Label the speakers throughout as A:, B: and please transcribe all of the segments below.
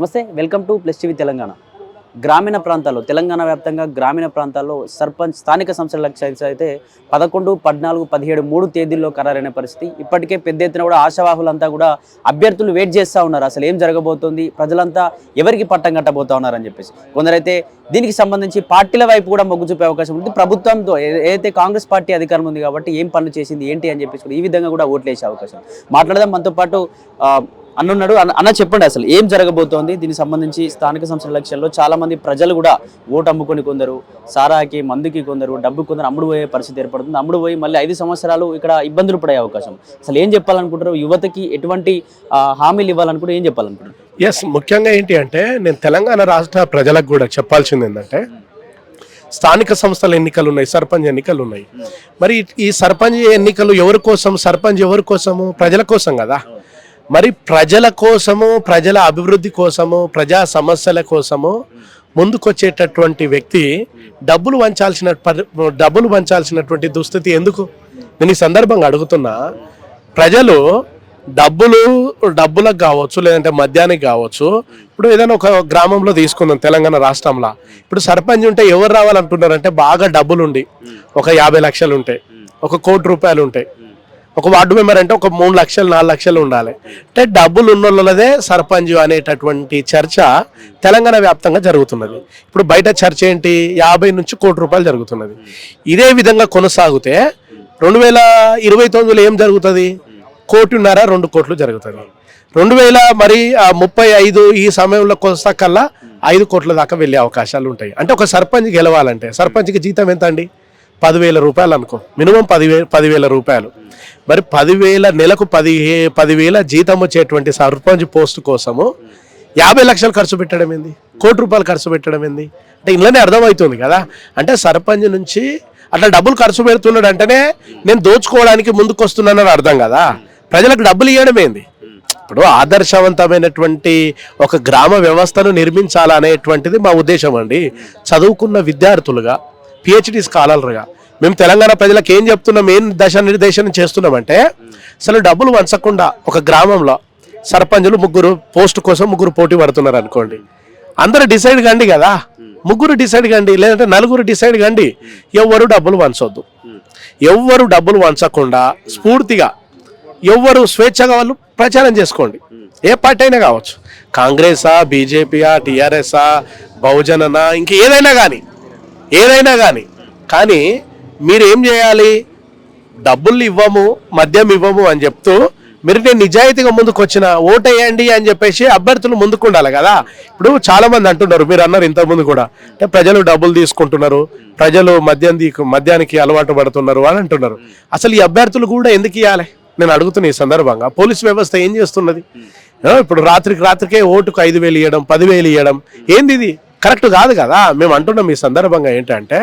A: నమస్తే, welcome to plus TV Telangana. గ్రామీణ ప్రాంతాల్లో తెలంగాణ వ్యాప్తంగా గ్రామీణ ప్రాంతాల్లో సర్పంచ్ స్థానిక సంస్థల ఎలక్షన్స్ అయితే 11, 14, 17 3 తేదీల్లో ఖరారైన పరిస్థితి. ఇప్పటికే పెద్ద ఎత్తున కూడా ఆశావాహులంతా కూడా అభ్యర్థులు వెయిట్ చేస్తూ ఉన్నారు. అసలు ఏం జరగబోతోంది, ప్రజలంతా ఎవరికి పట్టం కట్టబోతా ఉన్నారని చెప్పేసి కొందరైతే దీనికి సంబంధించి పార్టీల వైపు కూడా మొగ్గు చూపే అవకాశం ఉంది. ప్రభుత్వంతో ఏదైతే కాంగ్రెస్ పార్టీ అధికారం ఉంది కాబట్టి ఏం పనులు చేసింది ఏంటి అని చెప్పేసి ఈ విధంగా కూడా ఓట్లు వేసే అవకాశం. మాట్లాడదాం, మనతో పాటు అన్నున్నాడు. అన్న చెప్పండి, అసలు ఏం జరగబోతోంది, దీనికి సంబంధించి స్థానిక సంస్థల ఎలక్షన్లో చాలా మంది ప్రజలు కూడా ఓటు అమ్ముకొని, కొందరు సారాకి మందుకి, కొందరు డబ్బు, కొందరు అమ్ముడు పోయే పరిస్థితి ఏర్పడుతుంది. అమ్ముడు పోయి మళ్ళీ 5 సంవత్సరాలు ఇక్కడ ఇబ్బందులు పడే అవకాశం. అసలు ఏం చెప్పాలనుకుంటారు, యువతకి ఎటువంటి హామీలు ఇవ్వాలనుకుంటారు, ఏం చెప్పాలనుకుంటారు?
B: ఎస్, ముఖ్యంగా ఏంటి అంటే నేను తెలంగాణ రాష్ట్ర ప్రజలకు కూడా చెప్పాల్సింది ఏంటంటే స్థానిక సంస్థల ఎన్నికలు ఉన్నాయి, సర్పంచ్ ఎన్నికలు ఉన్నాయి. మరి ఈ సర్పంచ్ ఎన్నికలు ఎవరి కోసం, సర్పంచ్ ఎవరి కోసము? ప్రజల కోసం కదా. మరి ప్రజల కోసము, ప్రజల అభివృద్ధి కోసము, ప్రజా సమస్యల కోసము ముందుకొచ్చేటటువంటి వ్యక్తి డబ్బులు వంచాల్సినటువంటి దుస్థితి ఎందుకు? నేను ఈ సందర్భంగా అడుగుతున్నా. ప్రజలు డబ్బులకు కావచ్చు, లేదంటే మద్యానికి కావచ్చు. ఇప్పుడు ఏదైనా ఒక గ్రామంలో తీసుకుందాం, తెలంగాణ రాష్ట్రంలో ఇప్పుడు సర్పంచ్ ఉంటే ఎవరు రావాలంటున్నారంటే బాగా డబ్బులుండి ఒక 50 లక్షలు ఉంటాయి, 1 కోటి రూపాయలు ఉంటాయి. ఒక వార్డు మెంబర్ అంటే ఒక 3 లక్షలు 4 లక్షలు ఉండాలి. అంటే డబ్బులు ఉన్నోళ్ళదే సర్పంచ్ అనేటటువంటి చర్చ తెలంగాణ వ్యాప్తంగా జరుగుతున్నది. ఇప్పుడు బయట చర్చ ఏంటి? 50 నుంచి 1 కోటి రూపాయలు జరుగుతున్నది. ఇదే విధంగా కొనసాగితే 2029లో ఏం జరుగుతుంది? 1.5 కోటి 2 కోట్లు జరుగుతుంది. 2035 ఈ సమయంలో కొనసాగల్లా 5 కోట్ల దాకా వెళ్ళే అవకాశాలు ఉంటాయి. అంటే ఒక సర్పంచ్ గెలవాలంటే సర్పంచ్కి జీతం ఎంత అండి? 10,000 రూపాయలు అనుకో, మినిమం 10,000 రూపాయలు. మరి 10,000 నెలకు 10,000 జీతం వచ్చేటువంటి సర్పంచ్ పోస్ట్ కోసము 50 లక్షలు ఖర్చు పెట్టడం ఏంది? 1 కోటి రూపాయలు ఖర్చు పెట్టడం ఏంది? అంటే ఇంట్లోనే అర్థమవుతుంది కదా. అంటే సర్పంచ్ నుంచి అట్లా డబ్బులు ఖర్చు పెడుతున్నాడు అంటేనే నేను దోచుకోవడానికి ముందుకు వస్తున్నానని అర్థం కదా. ప్రజలకు డబ్బులు ఇవ్వడం ఏంది? ఇప్పుడు ఆదర్శవంతమైనటువంటి ఒక గ్రామ వ్యవస్థను నిర్మించాలనేటువంటిది మా ఉద్దేశం అండి. చదువుకున్న విద్యార్థులుగా, పిహెచ్డి స్కాలర్గా మేము తెలంగాణ ప్రజలకు ఏం చెప్తున్నాం, ఏం నిర్దేశనం చేస్తున్నామంటే అసలు డబ్బులు వంచకుండా ఒక గ్రామంలో సర్పంచులు 3 పోస్ట్ కోసం 3 పోటీ పడుతున్నారు అనుకోండి. అందరూ డిసైడ్ కండి కదా, 3 డిసైడ్ కండి, లేదంటే 4 డిసైడ్ కండి. ఎవ్వరు డబ్బులు వంచొద్దు. ఎవ్వరు డబ్బులు వంచకుండా స్ఫూర్తిగా ఎవ్వరు స్వేచ్ఛగా వాళ్ళు ప్రచారం చేసుకోండి. ఏ పార్టీ అయినా కావచ్చు, కాంగ్రెసా, బీజేపీయా, టీఆర్ఎస్ఆ, బహుజననా, ఇంక ఏదైనా కానీ కానీ మీరు ఏం చేయాలి? డబ్బులు ఇవ్వము, మద్యం ఇవ్వము అని చెప్తూ మీరు నేను నిజాయితీగా ముందుకు వచ్చిన ఓటేయండి అని చెప్పేసి అభ్యర్థులు ముందుకు ఉండాలి కదా. ఇప్పుడు చాలా మంది అంటున్నారు, మీరు అన్నారు ఇంతకుముందు కూడా, అంటే ప్రజలు డబ్బులు తీసుకుంటున్నారు, ప్రజలు మద్యానికి అలవాటు పడుతున్నారు అని అంటున్నారు. అసలు ఈ అభ్యర్థులు కూడా ఎందుకు ఇవ్వాలి నేను అడుగుతున్నా ఈ సందర్భంగా. పోలీస్ వ్యవస్థ ఏం చేస్తున్నది? ఇప్పుడు రాత్రికే ఓటుకు 5,000 ఇవ్వడం, 10,000 ఇవ్వడం ఏంది? ఇది కరెక్ట్ కాదు కదా. మేము అంటున్నాం ఈ సందర్భంగా ఏంటంటే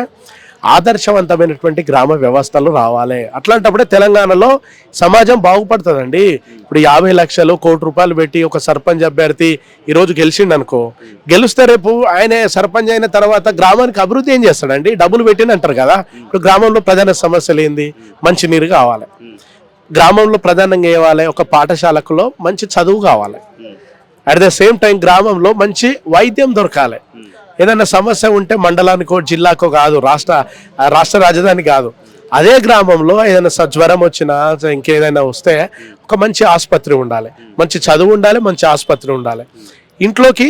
B: ఆదర్శవంతమైనటువంటి గ్రామ వ్యవస్థలు రావాలి. అట్లాంటప్పుడే తెలంగాణలో సమాజం బాగుపడుతుందండి. ఇప్పుడు 50 లక్షలు 1 కోటి రూపాయలు పెట్టి ఒక సర్పంచ్ అభ్యర్థి ఈరోజు గెలిచిండు అనుకో, గెలిస్తే రేపు ఆయన సర్పంచ్ అయిన తర్వాత గ్రామానికి అభివృద్ధి ఏం చేస్తాడండి? డబ్బులు పెట్టిన అంటారు కదా. ఇప్పుడు గ్రామంలో ప్రధాన సమస్యలు ఏంది? మంచినీరు కావాలి, గ్రామంలో ప్రధానంగా ఇవ్వాలి, ఒక పాఠశాలకు మంచి చదువు కావాలి, అట్ ద సేమ్ టైం గ్రామంలో మంచి వైద్యం దొరకాలి. ఏదైనా సమస్య ఉంటే మండలానికో జిల్లాకో కాదు, రాష్ట్ర రాజధాని కాదు, అదే గ్రామంలో ఏదైనా జ్వరం వచ్చినా ఇంకేదైనా వస్తే ఒక మంచి ఆసుపత్రి ఉండాలి, మంచి చదువు ఉండాలి, మంచి ఆసుపత్రి ఉండాలి. ఇంట్లోకి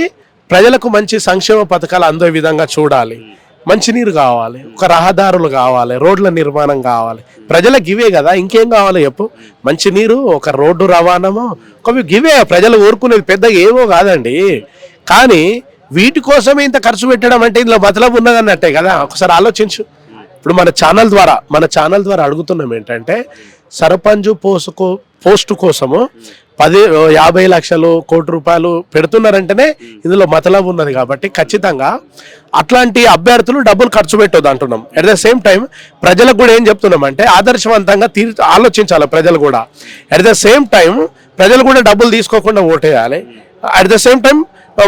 B: ప్రజలకు మంచి సంక్షేమ పథకాలు అందే విధంగా చూడాలి. మంచినీరు కావాలి, ఒక రహదారులు కావాలి, రోడ్ల నిర్మాణం కావాలి. ప్రజలకు గివే కదా, ఇంకేం కావాలి చెప్పు? మంచినీరు, ఒక రోడ్డు రవాణాము, గివే ప్రజలు కోరుకునేది. పెద్దగా ఏమో కాదండి. కానీ వీటి కోసమే ఇంత ఖర్చు పెట్టడం అంటే ఇందులో మతలబు ఉన్నదన్నట్టే కదా. ఒకసారి ఆలోచించు. ఇప్పుడు మన ఛానల్ ద్వారా అడుగుతున్నాం ఏంటంటే సర్పంచ్ పోస్టు కోసము 50 లక్షలు 1 కోటి రూపాయలు పెడుతున్నారంటేనే ఇందులో మతలబు ఉన్నది. కాబట్టి ఖచ్చితంగా అట్లాంటి అభ్యర్థులు డబ్బులు ఖర్చు పెట్టొద్దు అంటున్నాం. అట్ ద సేమ్ టైం ప్రజలకు కూడా ఏం చెప్తున్నామంటే ఆదర్శవంతంగా ఆలోచించాలి ప్రజలు కూడా. అట్ ద సేమ్ టైం ప్రజలు కూడా డబ్బులు తీసుకోకుండా ఓటేయాలి. అట్ ద సేమ్ టైం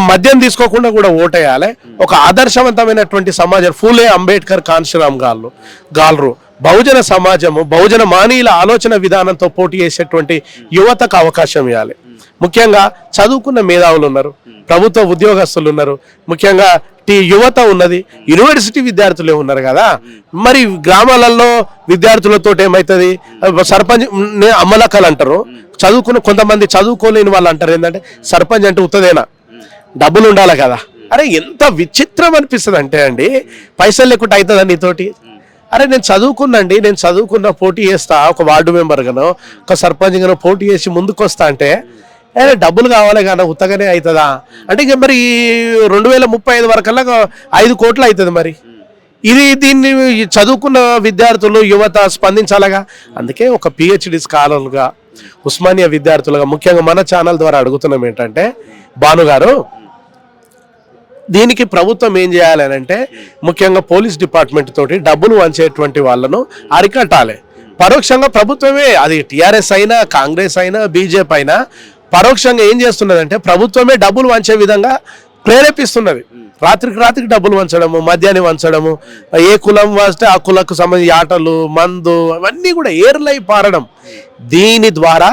B: మద్యం తీసుకోకుండా కూడా ఓటేయాలి. ఒక ఆదర్శవంతమైనటువంటి సమాజం, ఫూలే అంబేద్కర్ కాన్షిరామ్ గాల్రు బహుజన సమాజము, బహుజన మానీయుల ఆలోచన విధానంతో పోటీ చేసేటువంటి యువతకు అవకాశం ఇవ్వాలి. ముఖ్యంగా చదువుకున్న మేధావులు ఉన్నారు, ప్రభుత్వ ఉద్యోగస్తులు ఉన్నారు, ముఖ్యంగా యువత ఉన్నది, యూనివర్సిటీ విద్యార్థులే ఉన్నారు కదా. మరి గ్రామాలలో విద్యార్థులతో ఏమవుతుంది, సర్పంచ్ అమ్మలక్కలు అంటారు, చదువుకున్న కొంతమంది చదువుకోలేని వాళ్ళు అంటారు ఏంటంటే సర్పంచ్ అంటే ఉత్తదేనా, డబ్బులు ఉండాలి కదా. అరే ఎంత విచిత్రం అనిపిస్తుంది అంటే అండి, పైసలు లేకుండా అవుతుందా నీతోటి? అరే నేను చదువుకున్నాండి, నేను చదువుకున్న పోటీ చేస్తా, ఒక వార్డు మెంబర్ గానో ఒక సర్పంచ్ గానో పోటీ చేసి ముందుకు వస్తా అంటే డబ్బులు కావాలి కానీ ఉత్తగానే అవుతుందా అంటే ఇక మరి 2035 వరకల్లా 5 కోట్లు అవుతుంది. మరి దీన్ని చదువుకున్న విద్యార్థులు యువత స్పందించాలగా. అందుకే ఒక పిహెచ్డి స్కాలర్లుగా, ఉస్మానియా విద్యార్థులుగా ముఖ్యంగా మన ఛానల్ ద్వారా అడుగుతున్నాం ఏంటంటే, భానుగారు దీనికి ప్రభుత్వం ఏం చేయాలి అని అంటే, ముఖ్యంగా పోలీస్ డిపార్ట్మెంట్ తోటి డబ్బులు వంచేటువంటి వాళ్ళను అరికట్టాలి. పరోక్షంగా ప్రభుత్వమే, అది టీఆర్ఎస్ అయినా కాంగ్రెస్ అయినా బీజేపీ అయినా, పరోక్షంగా ఏం చేస్తున్నదంటే ప్రభుత్వమే డబ్బులు వంచే విధంగా ప్రేరేపిస్తున్నది. రాత్రికి డబ్బులు వంచడము, మద్యాన్ని వంచడము, ఏ కులం వస్తే ఆ కులకు సంబంధించి ఆటలు, మందు, అవన్నీ కూడా ఏర్లై పారడం. దీని ద్వారా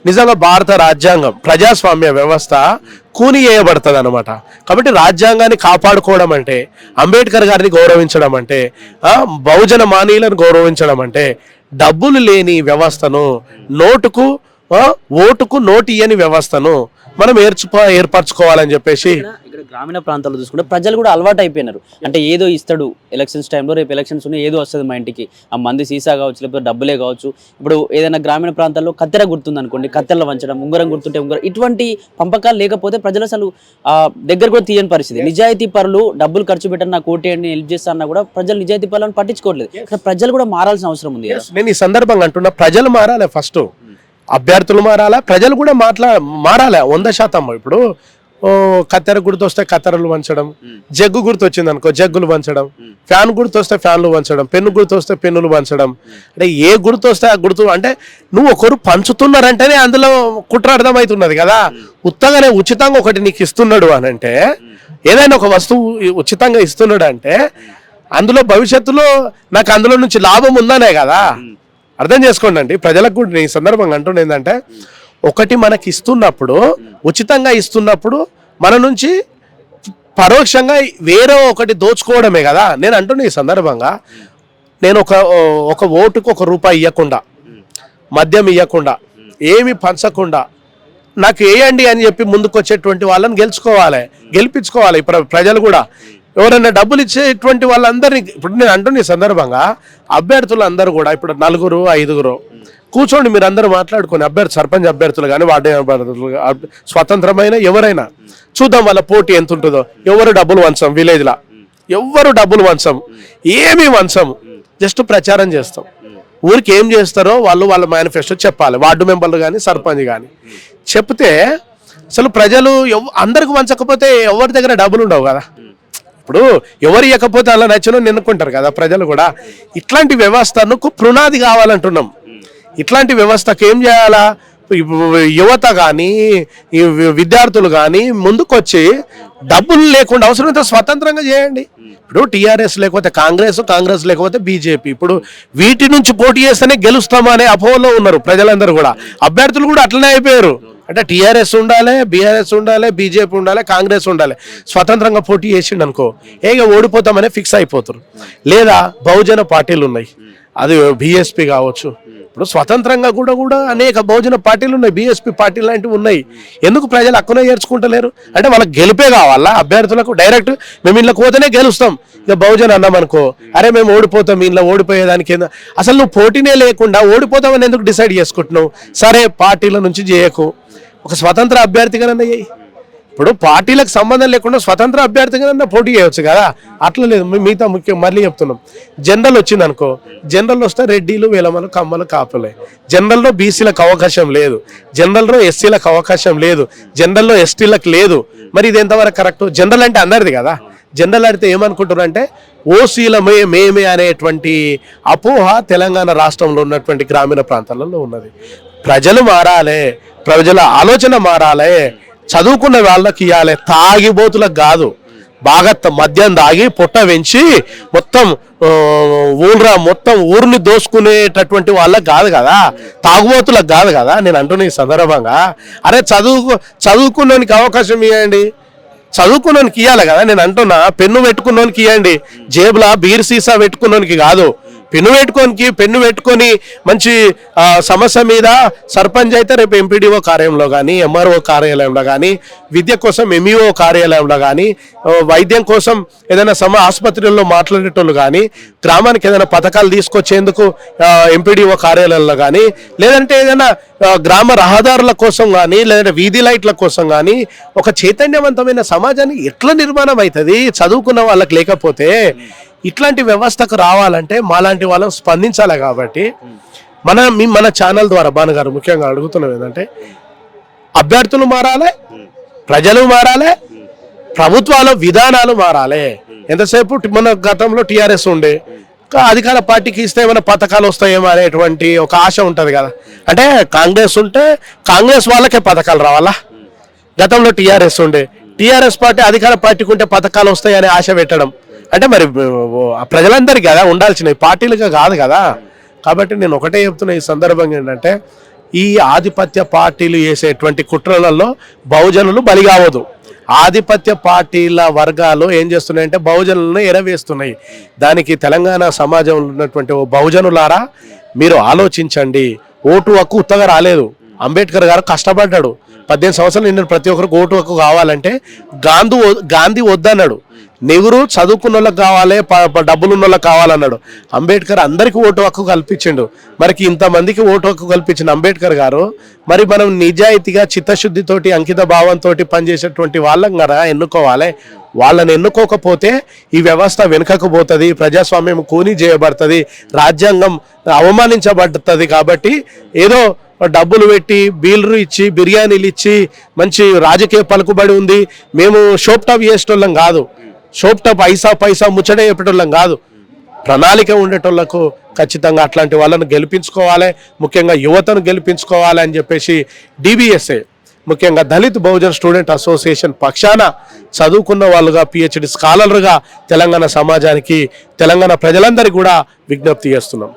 B: నిజంగా భారత రాజ్యాంగం, ప్రజాస్వామ్య వ్యవస్థ కూని చేయబడుతుంది అనమాట. కాబట్టి రాజ్యాంగాన్ని కాపాడుకోవడం అంటే, అంబేద్కర్ గారిని గౌరవించడం అంటే, బహుజన మానీయులను గౌరవించడం అంటే, డబ్బులు లేని వ్యవస్థను, ఓటుకు నోటు ఇయ్యని వ్యవస్థను మనం ఏర్పరచుకోవాలని చెప్పేసి.
A: ఇక్కడ గ్రామీణ ప్రాంతాల్లో చూసుకుంటే ప్రజలు కూడా అలవాటు అయిపోయినారు. అంటే ఏదో ఇస్తాడు ఎలక్షన్స్ టైంలో, రేపు ఎలక్షన్స్ ఉన్నాయి ఏదో వస్తుంది మా ఇంటికి, ఆ మంది సీసా కావచ్చు లేకపోతే డబ్బులే కావచ్చు. ఇప్పుడు ఏదైనా గ్రామీణ ప్రాంతాల్లో కత్తెర గుర్తుంది అనుకోండి, కత్తెరలు వంచడం, ఉంగరం గుర్తుంటే ఉంగరం, ఇటువంటి పంపకాలు లేకపోతే ప్రజలు అసలు దగ్గర కూడా తీయని పరిస్థితి. నిజాయితీ పరులు డబ్బులు ఖర్చు పెట్టని నాకు ఓటేయండి హెల్ప్ చేస్తారన్నా కూడా ప్రజలు నిజాయితీ పరులను పట్టించుకోవట్లేదు. ఇక్కడ ప్రజలు కూడా మారాల్సిన అవసరం ఉంది.
B: నేను ఈ సందర్భంగా అంటున్నా, ప్రజలు మారాలి, ఫస్ట్ అభ్యర్థులు మారాలా, ప్రజలు కూడా మారాలి 100%. ఇప్పుడు కత్తెర గుర్తు వస్తే కత్తెరలు వంచడం, జగ్గు గుర్తు వచ్చింది అనుకో జగ్గులు వంచడం, ఫ్యాన్ గుర్తు వస్తే ఫ్యాన్లు వంచడం, పెన్ను గుర్తు వస్తే పెన్నులు వంచడం. అంటే ఏ గుర్తు వస్తే ఆ గుర్తు, అంటే నువ్వు ఒకరు పంచుతున్నారంటేనే అందులో కుట్ర అర్థమవుతున్నది కదా. ఉత్తగానే ఉచితంగా ఒకటి నీకు ఇస్తున్నాడు అని అంటే, ఏదైనా ఒక వస్తువు ఉచితంగా ఇస్తున్నాడు అంటే అందులో భవిష్యత్తులో నాకు అందులో నుంచి లాభం ఉందనే కదా. అర్థం చేసుకోండి అండి, ప్రజలకు కూడా ఈ సందర్భంగా అంటుండే ఏంటంటే, ఒకటి మనకి ఇస్తున్నప్పుడు, ఉచితంగా ఇస్తున్నప్పుడు మన నుంచి పరోక్షంగా వేరే ఒకటి దోచుకోవడమే కదా. నేను అంటున్నా ఈ సందర్భంగా, నేను ఒక ఓటుకు ₹1 ఇవ్వకుండా, మద్యం ఇవ్వకుండా, ఏమి పంచకుండా నాకు వేయండి అని చెప్పి ముందుకు వచ్చేటువంటి వాళ్ళని గెలిపించుకోవాలి ప్రజలు కూడా. ఎవరైనా డబ్బులు ఇచ్చేటువంటి వాళ్ళందరినీ, ఇప్పుడు నేను అంటున్న ఈ సందర్భంగా అభ్యర్థులు అందరూ కూడా ఇప్పుడు 4, 5 కూర్చోండి, మీరు అందరూ మాట్లాడుకొని, సర్పంచ్ అభ్యర్థులు కానీ వార్డు అభ్యర్థులు, స్వతంత్రమైన ఎవరైనా చూద్దాం వాళ్ళ పోటీ ఎంత ఉంటుందో. ఎవరు డబ్బులు వంచం, విలేజ్లో ఎవరు డబ్బులు వంచం, ఏమీ వంచం, జస్ట్ ప్రచారం చేస్తాం. ఊరికి ఏం చేస్తారో వాళ్ళ మేనిఫెస్టో చెప్పాలి, వార్డు మెంబర్లు కానీ సర్పంచ్ కానీ చెప్తే అసలు ప్రజలు అందరికి వంచకపోతే ఎవరి దగ్గర డబ్బులు ఉండవు కదా. ఇప్పుడు ఎవరు ఇవ్వకపోతే అలా నచ్చను నిన్నుకుంటారు కదా ప్రజలు కూడా. ఇట్లాంటి వ్యవస్థను పునాది కావాలంటున్నాం. ఇట్లాంటి వ్యవస్థకు ఏం చేయాలా, యువత కానీ విద్యార్థులు కానీ ముందుకొచ్చి డబ్బులు లేకుండా అవసరమైతే స్వతంత్రంగా చేయండి. ఇప్పుడు టీఆర్ఎస్ లేకపోతే కాంగ్రెస్ లేకపోతే బీజేపీ, ఇప్పుడు వీటి నుంచి పోటీ చేస్తేనే గెలుస్తామనే అపోహలో ఉన్నారు ప్రజలందరూ కూడా. అభ్యర్థులు కూడా అట్లనే అయిపోయారు. అంటే టీఆర్ఎస్ ఉండాలి, బీఆర్ఎస్ ఉండాలి, బీజేపీ ఉండాలి, కాంగ్రెస్ ఉండాలి. స్వతంత్రంగా పోటీ చేసిండు అనుకో ఏగా ఓడిపోతామనే ఫిక్స్ అయిపోతారు. లేదా బహుజన పార్టీలు ఉన్నాయి, అది బీఎస్పీ కావచ్చు. ఇప్పుడు స్వతంత్రంగా కూడా అనేక బహుజన పార్టీలు ఉన్నాయి, బీఎస్పీ పార్టీ లాంటివి ఉన్నాయి. ఎందుకు ప్రజలు అక్కడే చేర్చుకుంటలేరు అంటే వాళ్ళకి గెలిపే కావాలా. అభ్యర్థులకు డైరెక్ట్ మేము ఇంట్లోకి పోతేనే గెలుస్తాం, ఇక బహుజన అన్నాం అనుకో అరే మేము ఓడిపోతాం, ఇంట్లో ఓడిపోయేదానికి అసలు నువ్వు పోటీనే లేకుండా ఓడిపోతామని ఎందుకు డిసైడ్ చేసుకుంటున్నావు? సరే పార్టీల నుంచి చేయకు, ఒక స్వతంత్ర అభ్యర్థిగానన్నా చేయి. ఇప్పుడు పార్టీలకు సంబంధం లేకుండా స్వతంత్ర అభ్యర్థిగానన్నా పోటీ చేయవచ్చు కదా. అట్లా లేదు. మిగతా ముఖ్యం మళ్ళీ చెప్తున్నాం, జనరల్ వచ్చింది అనుకో, జనరల్ వస్తే రెడ్డిలు, వేలమలు, కమ్మలు, కాపులే. జనరల్లో బీసీలకు అవకాశం లేదు, జనరల్లో ఎస్సీలకు అవకాశం లేదు, జనరల్లో ఎస్టీలకు లేదు. మరి ఇది ఎంతవరకు కరెక్ట్? జనరల్ అంటే అందరిది కదా. జనరల్ అయితే ఏమనుకుంటున్నారు అంటే ఓసీలమే మేమే అనేటువంటి అపోహ తెలంగాణ రాష్ట్రంలో ఉన్నటువంటి గ్రామీణ ప్రాంతాలలో ఉన్నది. ప్రజలు మారాలి, ప్రజల ఆలోచన మారాలి, చదువుకున్న వాళ్ళకి ఇవ్వాలి, తాగిబోతులకు కాదు. బాగా మద్యం దాగి పొట్ట వెంచి మొత్తం మొత్తం ఊరిని దోసుకునేటటువంటి వాళ్ళకి కాదు కదా, తాగుబోతులకు కాదు కదా నేను అంటున్న ఈ సందర్భంగా. అరే చదువుకున్నానికి అవకాశం ఇవ్వండి, చదువుకున్నోనికి ఇవ్వాలి కదా నేను అంటున్నా. పెన్ను పెట్టుకున్నోనికి ఇవ్వండి, జేబులా బీర్ సీసా పెట్టుకున్నోనికి కాదు. పెన్ను పెట్టుకొని మంచి సమస్య మీద సర్పంచ్ అయితే రేపు ఎంపీడీఓ కార్యాలయంలో కానీ, ఎంఆర్ఓ కార్యాలయంలో కానీ, విద్య కోసం ఎంఈఓ కార్యాలయంలో కానీ, వైద్యం కోసం ఏదైనా ఆసుపత్రుల్లో మాట్లాడేటోళ్ళు కానీ, గ్రామానికి ఏదైనా పథకాలు తీసుకొచ్చేందుకు ఎంపీడీఓ కార్యాలయంలో కానీ, లేదంటే ఏదైనా గ్రామ రహదారుల కోసం కానీ, లేదంటే వీధి లైట్ల కోసం కానీ ఒక చైతన్యవంతమైన సమాజాన్ని ఎట్లా నిర్మాణం అవుతుంది చదువుకున్న వాళ్ళకి లేకపోతే? ఇట్లాంటి వ్యవస్థకు రావాలంటే మాలాంటి వాళ్ళం స్పందించాలి. కాబట్టి మన ఛానల్ ద్వారా భానుగారు ముఖ్యంగా అడుగుతున్నాం ఏంటంటే, అభ్యర్థులు మారాలి, ప్రజలు మారాలి, ప్రభుత్వాల విధానాలు మారాలి. ఎంతసేపు మన గతంలో టీఆర్ఎస్ ఉండే అధికార పార్టీకి ఇస్తే ఏమైనా పథకాలు వస్తాయేమో అనేటువంటి ఒక ఆశ ఉంటుంది కదా. అంటే కాంగ్రెస్ ఉంటే కాంగ్రెస్ వాళ్ళకే పథకాలు రావాలా? గతంలో టీఆర్ఎస్ ఉండే టీఆర్ఎస్ పార్టీ అధికార పార్టీకి ఉంటే పథకాలు వస్తాయనే ఆశ పెట్టడం అంటే మరి ప్రజలందరికీ కదా ఉండాల్సినవి, పార్టీలుగా కాదు కదా. కాబట్టి నేను ఒకటే చెప్తున్నా ఈ సందర్భంగా ఏంటంటే, ఈ ఆధిపత్య పార్టీలు చేసేటువంటి కుట్రలలో బహుజనులు బలి కావద్దు. ఆధిపత్య పార్టీల వర్గాలు ఏం చేస్తున్నాయంటే బహుజనులను ఎరవేస్తున్నాయి. దానికి తెలంగాణ సమాజంలో ఉన్నటువంటి బహుజనులారా మీరు ఆలోచించండి. ఓటు హక్కు ఉత్తగా రాలేదు. అంబేద్కర్ గారు కష్టపడ్డాడు. 18 సంవత్సరాలు నిన్న ప్రతి ఒక్కరికి ఓటు హక్కు కావాలంటే గాంధీ వద్దన్నాడు. నెహ్రూ చదువుకున్న వాళ్ళకి కావాలి, డబ్బులు ఉన్న వాళ్ళకి కావాలన్నాడు. అంబేద్కర్ అందరికీ ఓటు హక్కు కల్పించిండు. మరికి ఇంతమందికి ఓటు హక్కు కల్పించిన అంబేద్కర్ గారు మరి మనం నిజాయితీగా చిత్తశుద్ధితోటి అంకిత భావంతో పనిచేసేటువంటి వాళ్ళం కదా ఎన్నుకోవాలి. వాళ్ళని ఎన్నుకోకపోతే ఈ వ్యవస్థ వెనుకకు పోతుంది, ప్రజాస్వామ్యం కూని చేయబడుతుంది, రాజ్యాంగం అవమానించబడుతుంది. కాబట్టి ఏదో డబ్బులు పెట్టి బీల్లు ఇచ్చి బిర్యానీలు ఇచ్చి మంచి రాజకీయ పలుకుబడి ఉంది, మేము షోప్టాప్ చేసేటోళ్ళం కాదు, షోప్టాప్ పైసా ముచ్చడే చెప్పేటోళ్ళం కాదు. ప్రణాళిక ఉండేటోళ్లకు ఖచ్చితంగా అట్లాంటి వాళ్ళను గెలిపించుకోవాలి, ముఖ్యంగా యువతను గెలిపించుకోవాలి అని చెప్పేసి DBSA ముఖ్యంగా దళిత్ బహుజన్ స్టూడెంట్ అసోసియేషన్ పక్షాన చదువుకున్న వాళ్ళుగా PhD స్కాలర్గా తెలంగాణ సమాజానికి తెలంగాణ ప్రజలందరికీ కూడా విజ్ఞప్తి చేస్తున్నాం.